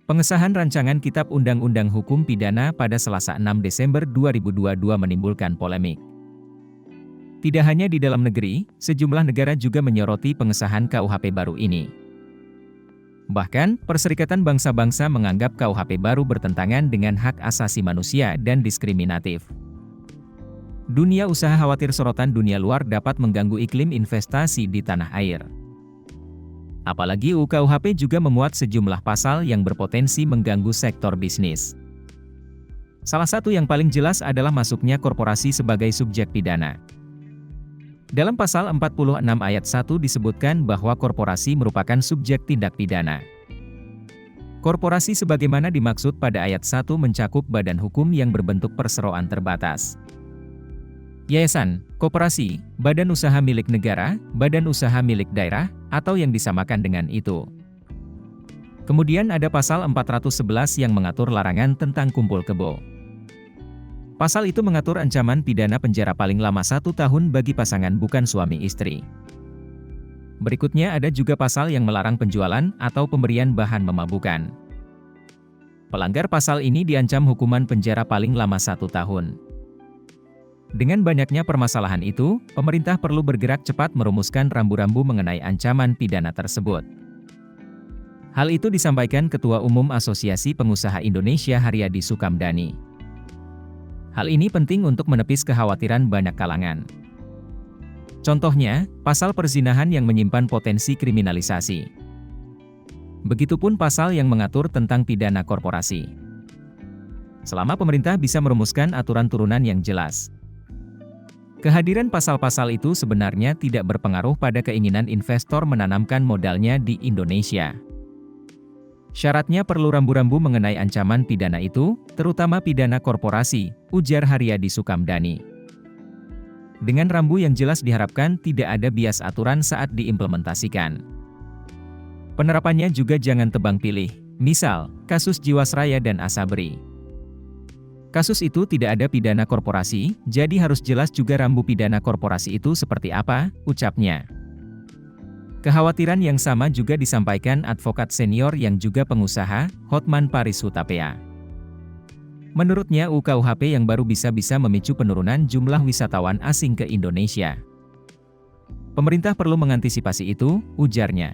Pengesahan rancangan Kitab Undang-Undang Hukum Pidana pada Selasa 6 Desember 2022 menimbulkan polemik. Tidak hanya di dalam negeri, sejumlah negara juga menyoroti pengesahan KUHP baru ini. Bahkan, Perserikatan Bangsa-Bangsa menganggap KUHP baru bertentangan dengan hak asasi manusia dan diskriminatif. Dunia usaha khawatir sorotan dunia luar dapat mengganggu iklim investasi di tanah air. Apalagi UU KUHP juga memuat sejumlah pasal yang berpotensi mengganggu sektor bisnis. Salah satu yang paling jelas adalah masuknya korporasi sebagai subjek pidana. Dalam pasal 46 ayat 1 disebutkan bahwa korporasi merupakan subjek tindak pidana. Korporasi sebagaimana dimaksud pada ayat 1 mencakup badan hukum yang berbentuk perseroan terbatas. Yayasan, koperasi, badan usaha milik negara, badan usaha milik daerah, atau yang disamakan dengan itu. Kemudian ada pasal 411 yang mengatur larangan tentang kumpul kebo. Pasal itu mengatur ancaman pidana penjara paling lama 1 tahun bagi pasangan bukan suami istri. Berikutnya ada juga pasal yang melarang penjualan atau pemberian bahan memabukkan. Pelanggar pasal ini diancam hukuman penjara paling lama 1 tahun. Dengan banyaknya permasalahan itu, pemerintah perlu bergerak cepat merumuskan rambu-rambu mengenai ancaman pidana tersebut. Hal itu disampaikan Ketua Umum Asosiasi Pengusaha Indonesia Haryadi Sukamdhani. Hal ini penting untuk menepis kekhawatiran banyak kalangan. Contohnya, pasal perzinahan yang menyimpan potensi kriminalisasi. Begitupun pasal yang mengatur tentang pidana korporasi. Selama pemerintah bisa merumuskan aturan turunan yang jelas. Kehadiran pasal-pasal itu sebenarnya tidak berpengaruh pada keinginan investor menanamkan modalnya di Indonesia. Syaratnya perlu rambu-rambu mengenai ancaman pidana itu, terutama pidana korporasi, ujar Haryadi Sukamdhani. Dengan rambu yang jelas diharapkan tidak ada bias aturan saat diimplementasikan. Penerapannya juga jangan tebang pilih, misal, kasus Jiwasraya dan Asabri. Kasus itu tidak ada pidana korporasi, jadi harus jelas juga rambu pidana korporasi itu seperti apa, ucapnya. Kekhawatiran yang sama juga disampaikan advokat senior yang juga pengusaha, Hotman Paris Hutapea. Menurutnya UU KUHP yang baru bisa memicu penurunan jumlah wisatawan asing ke Indonesia. Pemerintah perlu mengantisipasi itu, ujarnya.